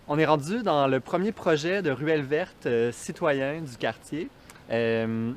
On est rendu dans le premier projet de ruelle verte citoyen du quartier. Je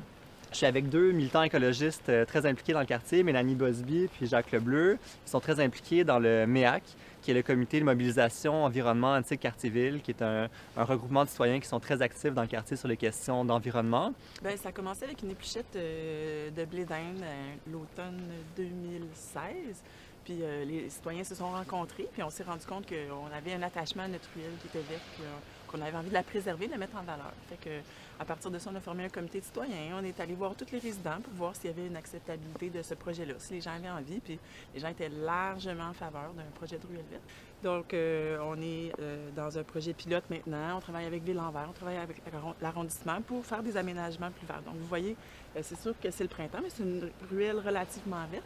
suis avec deux militants écologistes très impliqués dans le quartier, Mélanie Bosby puis Jacques Lebleu. Ils sont très impliqués dans le MEAC, qui est le comité de mobilisation environnement Antique Quartier-Ville, qui est un regroupement de citoyens qui sont très actifs dans le quartier sur les questions d'environnement. Bien, ça a commencé avec une épluchette de blé d'Inde l'automne 2016. Puis les citoyens se sont rencontrés, puis on s'est rendu compte qu'on avait un attachement à notre ruelle qui était verte, puis qu'on avait envie de la préserver, de la mettre en valeur. Fait que, à partir de ça, on a formé un comité de citoyens. On est allé voir tous les résidents pour voir s'il y avait une acceptabilité de ce projet-là, si les gens avaient envie. Puis les gens étaient largement en faveur d'un projet de ruelle verte. Donc, on est dans un projet pilote maintenant. On travaille avec Ville-en-Vert, on travaille avec l'arrondissement pour faire des aménagements plus verts. Donc, vous voyez, c'est sûr que c'est le printemps, mais c'est une ruelle relativement verte.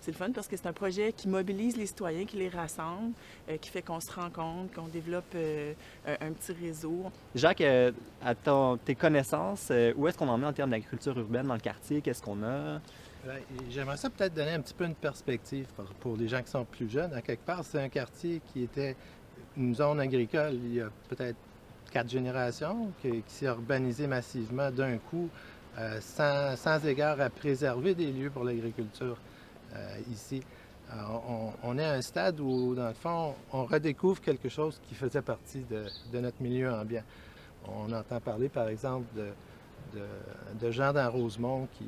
C'est le fun parce que c'est un projet qui mobilise les citoyens, qui les rassemble, qui fait qu'on se rencontre, qu'on développe un petit réseau. Jacques, à tes connaissances, où est-ce qu'on en est en termes d'agriculture urbaine dans le quartier? Qu'est-ce qu'on a? J'aimerais ça peut-être donner un petit peu une perspective pour les gens qui sont plus jeunes. À quelque part, c'est un quartier qui était une zone agricole il y a peut-être 4 générations, qui s'est urbanisé massivement d'un coup, sans égard à préserver des lieux pour l'agriculture ici. On est à un stade où, dans le fond, on redécouvre quelque chose qui faisait partie de notre milieu ambiant. On entend parler, par exemple, de gens dans Rosemont qui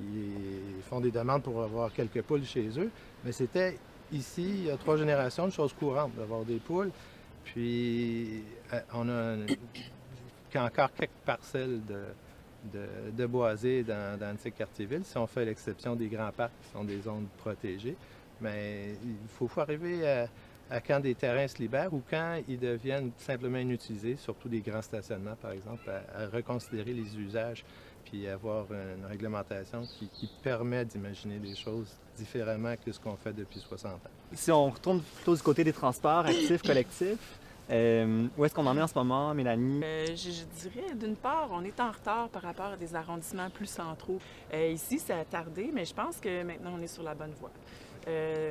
font des demandes pour avoir quelques poules chez eux, mais c'était ici, il y a 3 générations, une chose courante d'avoir des poules. Puis, on a encore quelques parcelles de boisés dans l'antique quartier-ville, si on fait l'exception des grands parcs qui sont des zones protégées. Mais il faut arriver à quand des terrains se libèrent ou quand ils deviennent simplement inutilisés, surtout des grands stationnements, par exemple, à reconsidérer les usages puis avoir une réglementation qui permet d'imaginer des choses différemment que ce qu'on fait depuis 60 ans. Si on retourne plutôt du côté des transports actifs, collectifs, où est-ce qu'on en est en ce moment, Mélanie? Je dirais, d'une part, on est en retard par rapport à des arrondissements plus centraux. Ici, ça a tardé, mais je pense que maintenant, on est sur la bonne voie.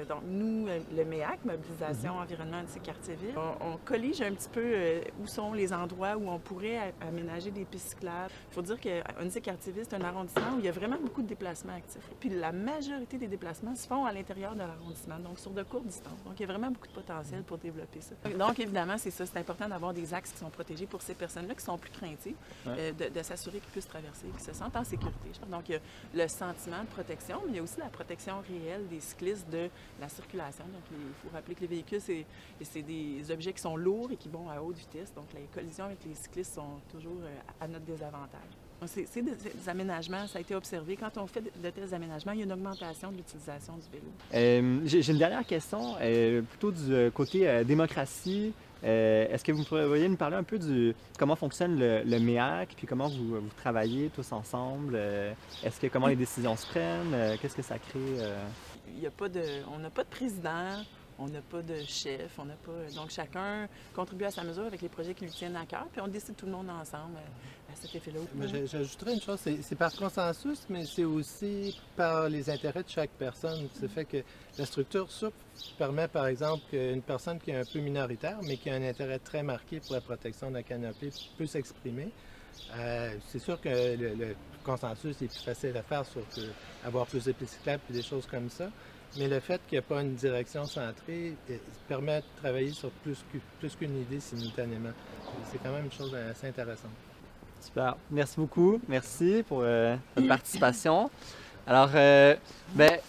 Donc, nous, le MEAC, Mobilisation Environnement Antique Quartier-Ville, on collige un petit peu où sont les endroits où on pourrait aménager des pistes cyclables. Il faut dire qu'Antique Quartier-Ville, c'est un arrondissement où il y a vraiment beaucoup de déplacements actifs. Puis la majorité des déplacements se font à l'intérieur de l'arrondissement, donc sur de courtes distances. Donc, il y a vraiment beaucoup de potentiel pour développer ça. Donc, évidemment, c'est ça. C'est important d'avoir des axes qui sont protégés pour ces personnes-là qui sont plus craintives, de s'assurer qu'ils puissent traverser, qu'ils se sentent en sécurité. Donc, il y a le sentiment de protection, mais il y a aussi la protection réelle des cyclistes de la circulation. Donc, il faut rappeler que les véhicules, c'est des objets qui sont lourds et qui vont à haute vitesse. Donc, les collisions avec les cyclistes sont toujours à notre désavantage. C'est des aménagements, ça a été observé. Quand on fait de tels aménagements, il y a une augmentation de l'utilisation du vélo. J'ai une dernière question, plutôt du côté démocratie. Est-ce que vous pourriez nous parler un peu de comment fonctionne le MEAC, puis comment vous travaillez tous ensemble? Comment les décisions se prennent? Qu'est-ce que ça crée? On n'a pas de président, on n'a pas de chef, donc chacun contribue à sa mesure avec les projets qui lui tiennent à cœur, puis on décide tout le monde ensemble à cet effet-là. J'ajouterais une chose, c'est par consensus, mais c'est aussi par les intérêts de chaque personne. Ça fait que la structure souple permet, par exemple, qu'une personne qui est un peu minoritaire, mais qui a un intérêt très marqué pour la protection de la canopée, peut s'exprimer. C'est sûr que le consensus est plus facile à faire sur avoir plus de pistes cyclables et des choses comme ça, mais le fait qu'il n'y ait pas une direction centrée permet de travailler sur plus qu'une idée simultanément. C'est quand même une chose assez intéressante. Super. Merci beaucoup. Merci pour votre participation. Alors, je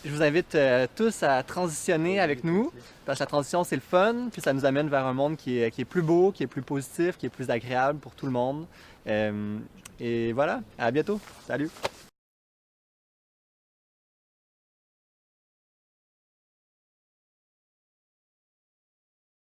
vous invite tous à transitionner avec nous, parce que la transition, c'est le fun, puis ça nous amène vers un monde qui est plus beau, qui est plus positif, qui est plus agréable pour tout le monde. Et voilà, à bientôt. Salut!